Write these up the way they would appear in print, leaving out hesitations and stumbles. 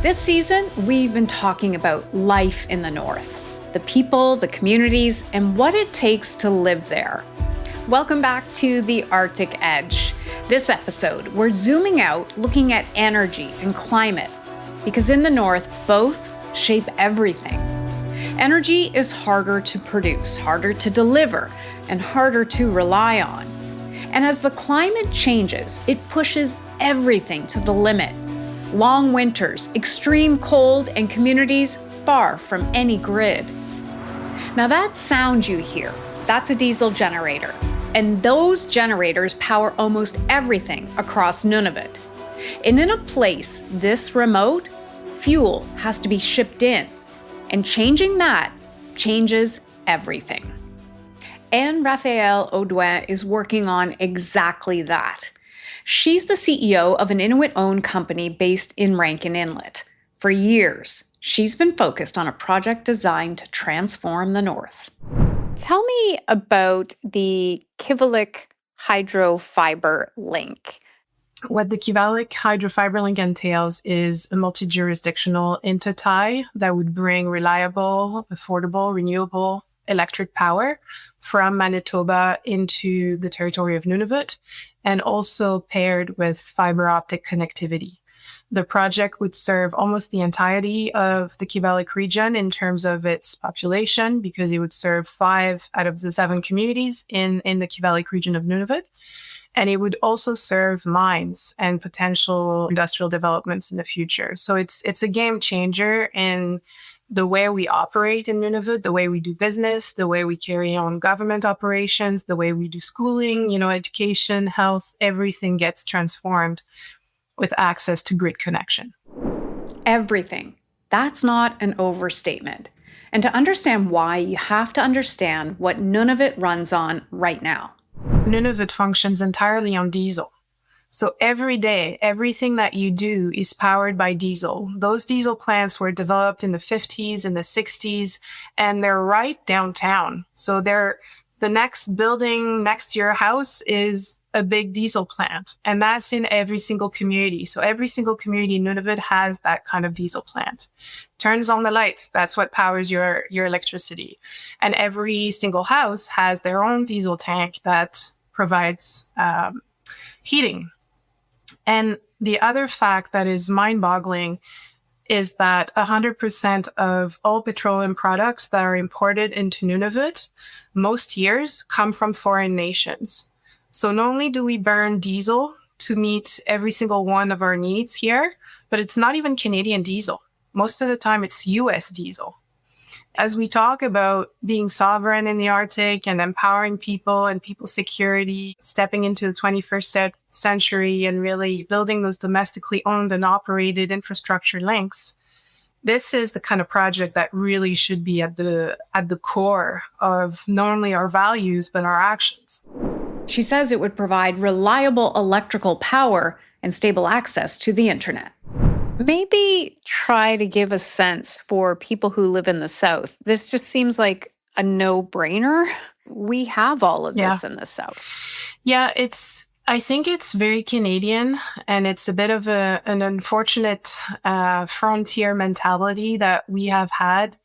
This season, we've been talking about life in the North, the people, the communities, and what it takes to live there. Welcome back to The Arctic Edge. This episode, we're zooming out, looking at energy and climate, because in the North, both shape everything. Energy is harder to produce, harder to deliver, and harder to rely on. And as the climate changes, it pushes everything to the limit. Long winters, extreme cold, and communities far from any grid. Now that sound you hear, that's a diesel generator. And those generators power almost everything across Nunavut. And in a place this remote, fuel has to be shipped in. And changing that changes everything. Anne Raphaëlle Audouin is working on exactly that. She's the CEO of an Inuit-owned company based in Rankin Inlet. For years, she's been focused on a project designed to transform the North. Tell me about the Kivalliq Hydro Fibre Link. What the Kivalliq Hydro Fibre Link entails is a multi-jurisdictional intertie that would bring reliable, affordable, renewable electric power from Manitoba into the territory of Nunavut, and also paired with fiber optic connectivity. The project would serve almost the entirety of the Kivalliq region in terms of its population, because it would serve 5 out of the 7 communities in the Kivalliq region of Nunavut. And it would also serve mines and potential industrial developments in the future. So it's a game changer in the way we operate in Nunavut, the way we do business, the way we carry on government operations, the way we do schooling, education, health, everything gets transformed with access to grid connection. Everything. That's not an overstatement. And to understand why, you have to understand what Nunavut runs on right now. Nunavut functions entirely on diesel. So every day, everything that you do is powered by diesel. Those diesel plants were developed in the 50s and the 60s, and they're right downtown. So the next building next to your house is a big diesel plant, and that's in every single community. So every single community in Nunavut has that kind of diesel plant. Turns on the lights, that's what powers your electricity. And every single house has their own diesel tank that provides heating. And the other fact that is mind-boggling is that 100% of all petroleum products that are imported into Nunavut most years come from foreign nations. So not only do we burn diesel to meet every single one of our needs here, but it's not even Canadian diesel. Most of the time it's US diesel. As we talk about being sovereign in the Arctic and empowering people and people's security, stepping into the 21st century and really building those domestically owned and operated infrastructure links, this is the kind of project that really should be at the core of not only our values, but our actions. She says it would provide reliable electrical power and stable access to the internet. Maybe try to give a sense for people who live in the South. This just seems like a no-brainer. We have all of this in the South. Yeah, I think it's very Canadian, and it's a bit of an unfortunate frontier mentality that we have had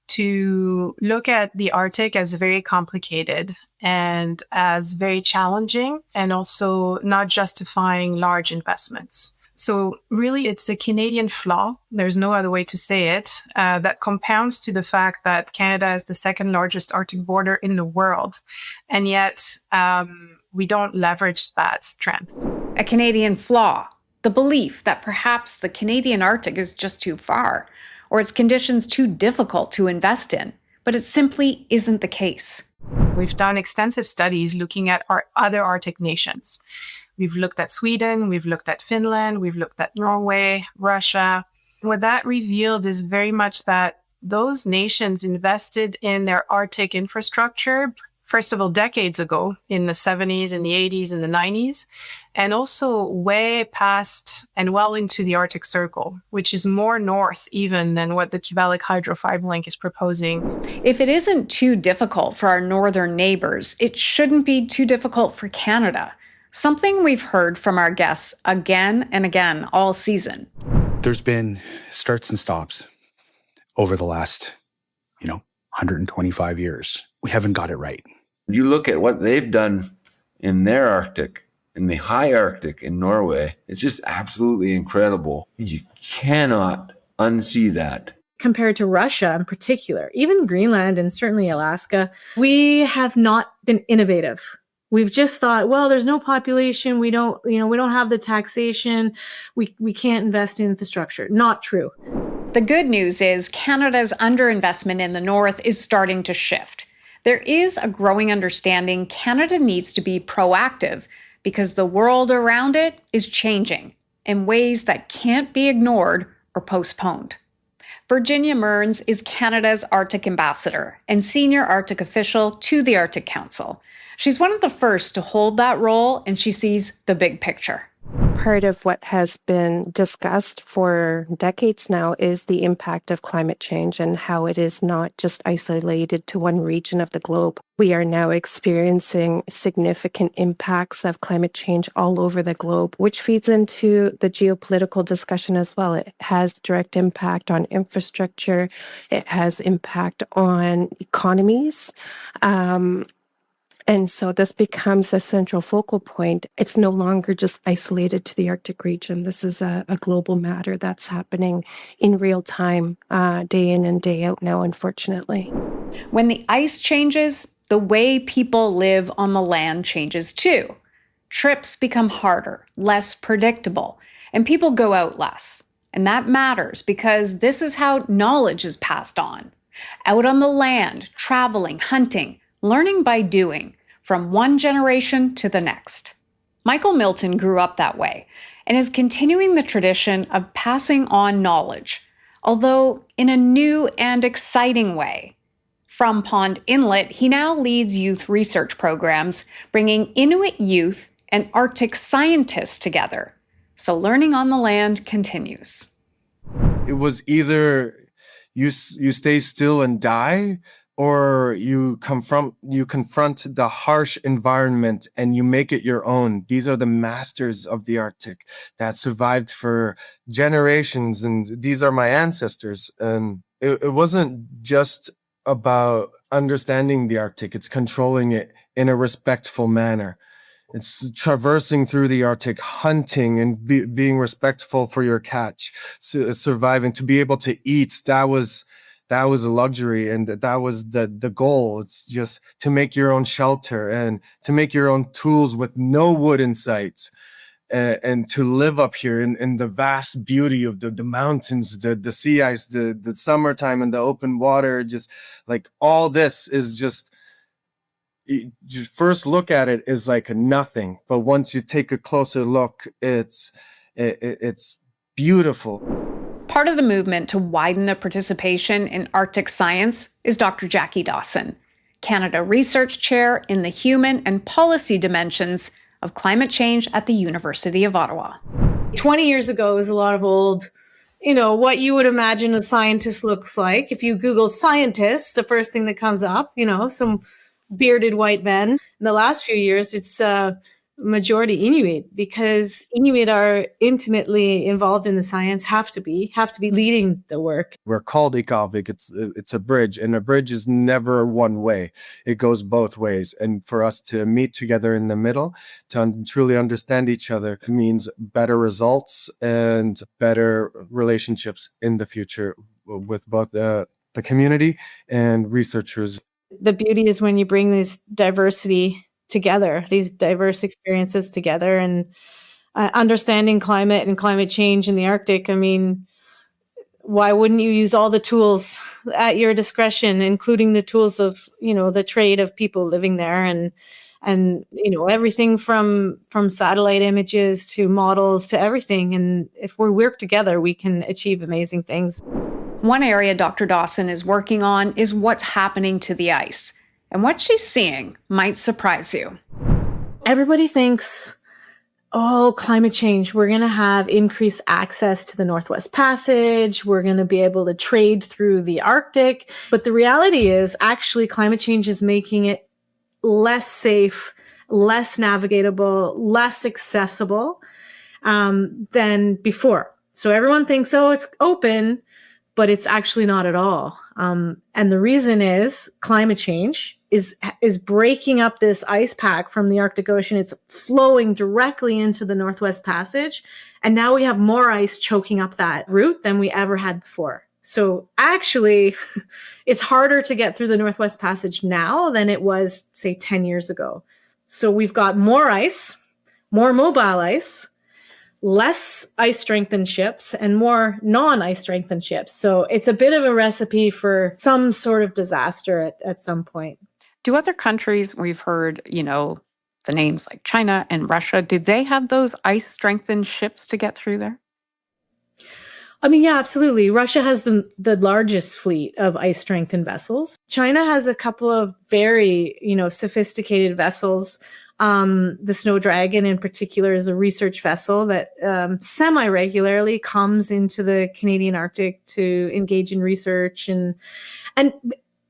to look at the Arctic as very complicated and as very challenging, and also not justifying large investments. So really, it's a Canadian flaw, there's no other way to say it, that compounds to the fact that Canada is the second largest Arctic border in the world. And yet, we don't leverage that strength. A Canadian flaw, the belief that perhaps the Canadian Arctic is just too far, or its conditions too difficult to invest in. But it simply isn't the case. We've done extensive studies looking at our other Arctic nations. We've looked at Sweden, we've looked at Finland, we've looked at Norway, Russia. What that revealed is very much that those nations invested in their Arctic infrastructure, first of all, decades ago, in the 70s and the 80s and the 90s, and also way past and well into the Arctic Circle, which is more north even than what the Kivalliq Hydro Fibre Link is proposing. If it isn't too difficult for our northern neighbors, it shouldn't be too difficult for Canada. Something we've heard from our guests again and again all season. There's been starts and stops over the last, 125 years. We haven't got it right. You look at what they've done in their Arctic, in the high Arctic in Norway, it's just absolutely incredible. You cannot unsee that. Compared to Russia in particular, even Greenland and certainly Alaska, we have not been innovative. We've just thought, well, there's no population. We don't have the taxation. We can't invest in infrastructure. Not true. The good news is Canada's underinvestment in the North is starting to shift. There is a growing understanding Canada needs to be proactive because the world around it is changing in ways that can't be ignored or postponed. Virginia Mearns is Canada's Arctic ambassador and senior Arctic official to the Arctic Council. She's one of the first to hold that role, and she sees the big picture. Part of what has been discussed for decades now is the impact of climate change and how it is not just isolated to one region of the globe. We are now experiencing significant impacts of climate change all over the globe, which feeds into the geopolitical discussion as well. It has direct impact on infrastructure. It has impact on economies. And so this becomes a central focal point. It's no longer just isolated to the Arctic region. This is a global matter that's happening in real time, day in and day out now, unfortunately. When the ice changes, the way people live on the land changes too. Trips become harder, less predictable, and people go out less. And that matters because this is how knowledge is passed on. Out on the land, traveling, hunting, learning by doing, from one generation to the next. Michael Milton grew up that way and is continuing the tradition of passing on knowledge, although in a new and exciting way. From Pond Inlet, he now leads youth research programs, bringing Inuit youth and Arctic scientists together. So learning on the land continues. It was either you stay still and die, or you confront the harsh environment and you make it your own. These are the masters of the Arctic that survived for generations, and these are my ancestors. And it wasn't just about understanding the Arctic, it's controlling it in a respectful manner. It's traversing through the Arctic, hunting and being respectful for your catch, surviving, to be able to eat. That was a luxury, and that was the goal. It's just to make your own shelter and to make your own tools with no wood in sight, and to live up here in the vast beauty of the mountains, the sea ice, the summertime and the open water. Just like all this is just, you first look at it is like nothing, but once you take a closer look, it's beautiful. Part of the movement to widen the participation in Arctic science is Dr. Jackie Dawson, Canada Research Chair in the Human and Policy Dimensions of Climate Change at the University of Ottawa. 20 years ago was a lot of old, what you would imagine a scientist looks like. If you Google scientists, the first thing that comes up, some bearded white men. In the last few years, it's majority Inuit, because Inuit are intimately involved in the science, have to be leading the work. We're called Kivalliq. It's a bridge, and a bridge is never one way. It goes both ways. And for us to meet together in the middle, to truly understand each other, means better results and better relationships in the future with both the community and researchers. The beauty is when you bring this diversity together, these diverse experiences together, and understanding climate and climate change in the Arctic. I mean, why wouldn't you use all the tools at your discretion, including the tools of, the trade of people living there, and everything from satellite images to models to everything. And if we work together, we can achieve amazing things. One area Dr. Dawson is working on is what's happening to the ice. And what she's seeing might surprise you. Everybody thinks, climate change, we're going to have increased access to the Northwest Passage. We're going to be able to trade through the Arctic. But the reality is actually climate change is making it less safe, less navigatable, less accessible than before. So everyone thinks, oh, it's open, but it's actually not at all. And the reason is climate change is breaking up this ice pack from the Arctic Ocean. It's flowing directly into the Northwest Passage. And now we have more ice choking up that route than we ever had before. So actually, it's harder to get through the Northwest Passage now than it was, say, 10 years ago. So we've got more ice, more mobile ice, less ice-strengthened ships, and more non-ice-strengthened ships. So it's a bit of a recipe for some sort of disaster at some point. Do other countries, we've heard, the names like China and Russia, do they have those ice-strengthened ships to get through there? I mean, yeah, absolutely. Russia has the largest fleet of ice-strengthened vessels. China has a couple of very, sophisticated vessels. The Snow Dragon in particular is a research vessel that semi-regularly comes into the Canadian Arctic to engage in research. And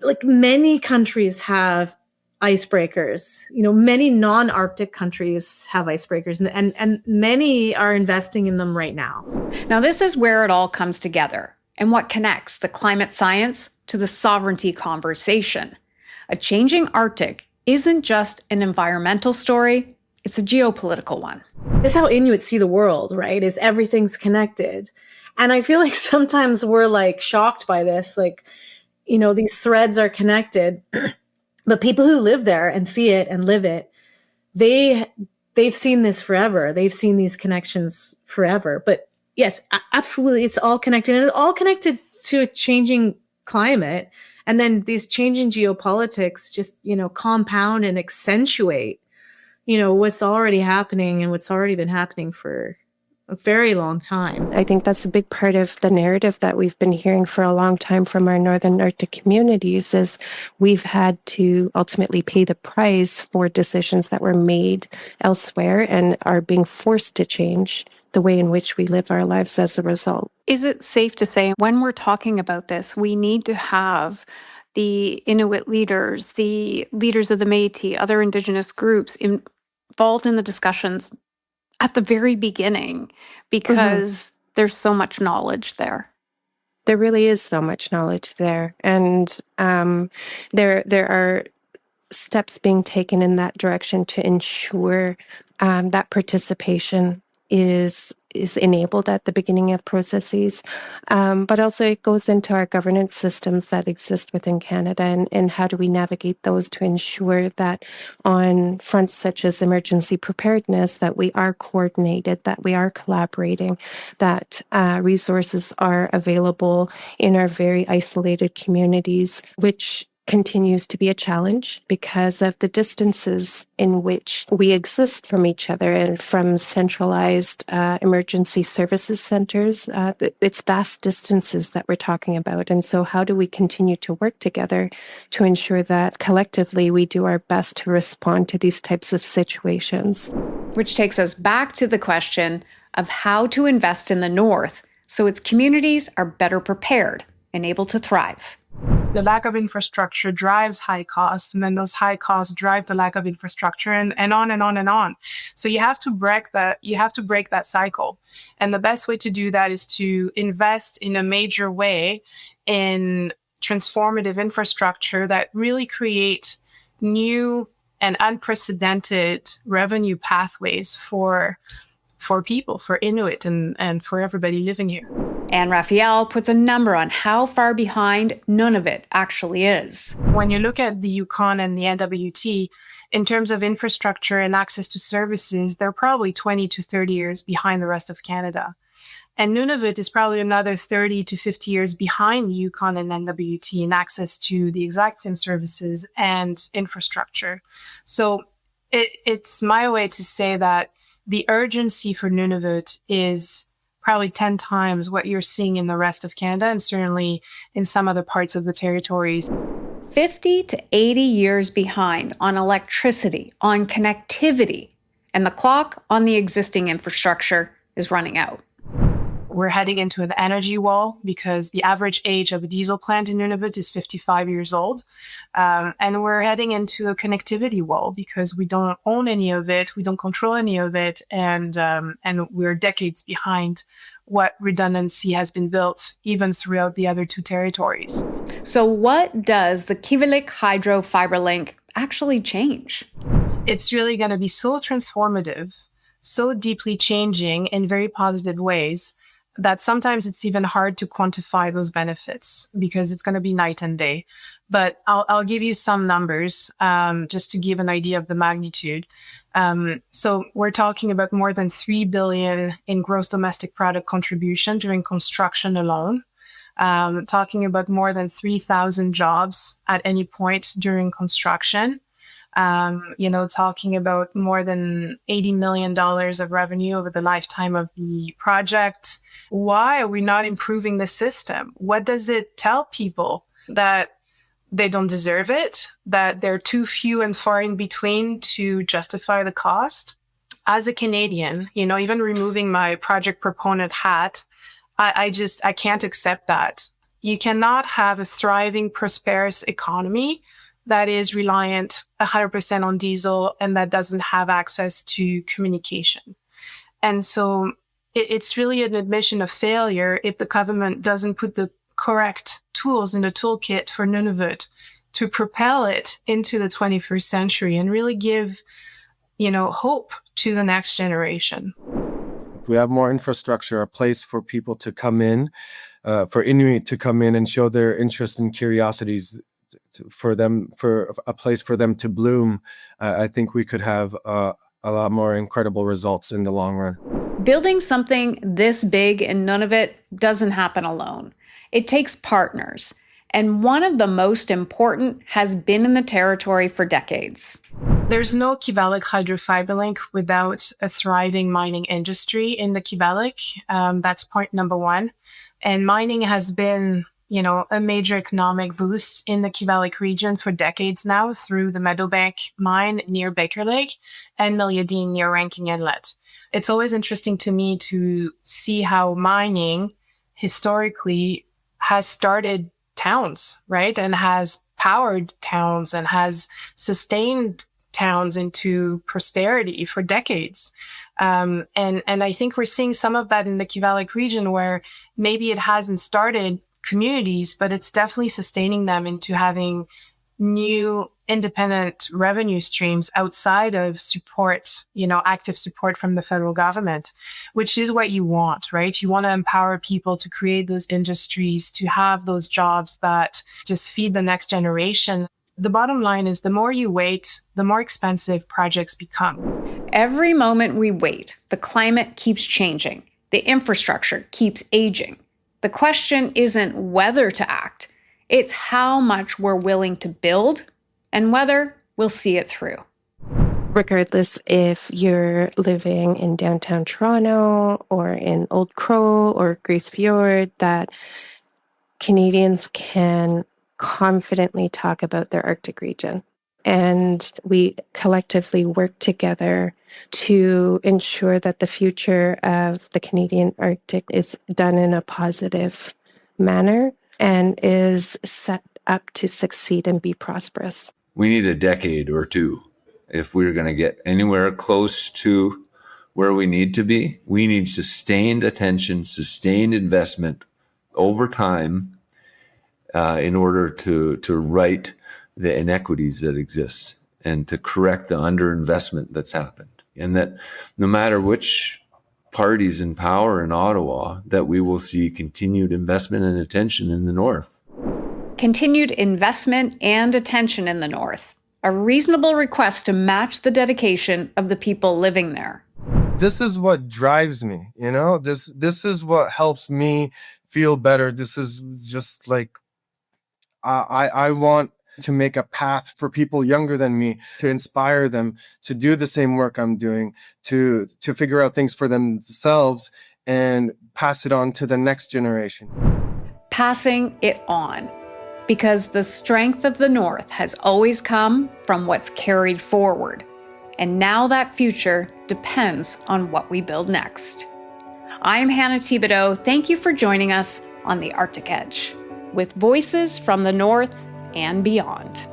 like many countries have icebreakers, many non-Arctic countries have icebreakers and many are investing in them right now. Now, this is where it all comes together and what connects the climate science to the sovereignty conversation. A changing Arctic isn't just an environmental story, it's a geopolitical one. This is how Inuit see the world, right? Is everything's connected. And I feel like sometimes we're like shocked by this, like, these threads are connected. But people who live there and see it and live it, they've seen this forever. They've seen these connections forever. But yes, absolutely, it's all connected. And it's all connected to a changing climate. And then these changing geopolitics just, compound and accentuate, what's already happening and what's already been happening for a very long time. I think that's a big part of the narrative that we've been hearing for a long time from our Northern Arctic communities is we've had to ultimately pay the price for decisions that were made elsewhere and are being forced to change the way in which we live our lives as a result. Is it safe to say when we're talking about this, we need to have the Inuit leaders, the leaders of the Métis, other Indigenous groups involved in the discussions at the very beginning, because there's so much knowledge there? There really is so much knowledge there. And there are steps being taken in that direction to ensure that participation is enabled at the beginning of processes. But also it goes into our governance systems that exist within Canada and how do we navigate those to ensure that on fronts such as emergency preparedness, that we are coordinated, that we are collaborating, that resources are available in our very isolated communities, which continues to be a challenge because of the distances in which we exist from each other and from centralized emergency services centers. It's vast distances that we're talking about. And so how do we continue to work together to ensure that collectively we do our best to respond to these types of situations? Which takes us back to the question of how to invest in the North so its communities are better prepared and able to thrive. The lack of infrastructure drives high costs, and then those high costs drive the lack of infrastructure, and on and on and on. So you have to break that cycle. And the best way to do that is to invest in a major way in transformative infrastructure that really create new and unprecedented revenue pathways for people, for Inuit and for everybody living here. Anne Raphaëlle puts a number on how far behind Nunavut actually is. When you look at the Yukon and the NWT, in terms of infrastructure and access to services, they're probably 20 to 30 years behind the rest of Canada. And Nunavut is probably another 30 to 50 years behind the Yukon and NWT in access to the exact same services and infrastructure. So it's my way to say that the urgency for Nunavut is probably 10 times what you're seeing in the rest of Canada and certainly in some other parts of the territories. 50 to 80 years behind on electricity, on connectivity, and the clock on the existing infrastructure is running out. We're heading into an energy wall because the average age of a diesel plant in Nunavut is 55 years old. And we're heading into a connectivity wall because we don't own any of it, we don't control any of it, and we're decades behind what redundancy has been built even throughout the other two territories. So what does the Kivalliq Hydro Fibre Link actually change? It's really going to be so transformative, so deeply changing in very positive ways that sometimes it's even hard to quantify those benefits because it's going to be night and day. But I'll give you some numbers just to give an idea of the magnitude. So we're talking about more than $3 billion in gross domestic product contribution during construction alone. Talking about more than 3,000 jobs at any point during construction. Talking about more than $80 million of revenue over the lifetime of the project. Why are we not improving the system? What does it tell people? That they don't deserve it? That they're too few and far in between to justify the cost? As a Canadian, even removing my project proponent hat, I can't accept that. You cannot have a thriving, prosperous economy that is reliant 100% on diesel and that doesn't have access to communication. And so it's really an admission of failure if the government doesn't put the correct tools in the toolkit for Nunavut to propel it into the 21st century and really give, hope to the next generation. If we have more infrastructure, a place for people to come in, for Inuit to come in and show their interest and curiosities, for a place for them to bloom, I think we could have a lot more incredible results in the long run. Building something this big in Nunavut doesn't happen alone. It takes partners, and one of the most important has been in the territory for decades. There's no Kivalliq Hydro Fibre Link without a thriving mining industry in the Kivalliq. That's point number one. And mining has been a major economic boost in the Kivalliq region for decades now through the Meadowbank mine near Baker Lake and Meliadine near Rankin Inlet. It's always interesting to me to see how mining historically has started towns, right? And has powered towns and has sustained towns into prosperity for decades. And I think we're seeing some of that in the Kivalliq region where maybe it hasn't started communities, but it's definitely sustaining them into having new independent revenue streams outside of support, active support from the federal government, which is what you want, right? You want to empower people to create those industries, to have those jobs that just feed the next generation. The bottom line is the more you wait, the more expensive projects become. Every moment we wait, the climate keeps changing. The infrastructure keeps aging. The question isn't whether to act, it's how much we're willing to build and whether we'll see it through. Regardless if you're living in downtown Toronto or in Old Crow or Grace Fjord, that Canadians can confidently talk about their Arctic region. And we collectively work together to ensure that the future of the Canadian Arctic is done in a positive manner and is set up to succeed and be prosperous. We need a decade or two if we're going to get anywhere close to where we need to be. We need sustained attention, sustained investment over time in order to right the inequities that exist and to correct the underinvestment that's happened. And that no matter which parties in power in Ottawa, that we will see continued investment and attention in the North. Continued investment and attention in the North. A reasonable request to match the dedication of the people living there. This is what drives me, This is what helps me feel better. This is just like I want to make a path for people younger than me, to inspire them to do the same work I'm doing, to figure out things for themselves and pass it on to the next generation. Passing it on. Because the strength of the North has always come from what's carried forward. And now that future depends on what we build next. I'm Hannah Thibodeau. Thank you for joining us on the Arctic Edge, with voices from the North and beyond.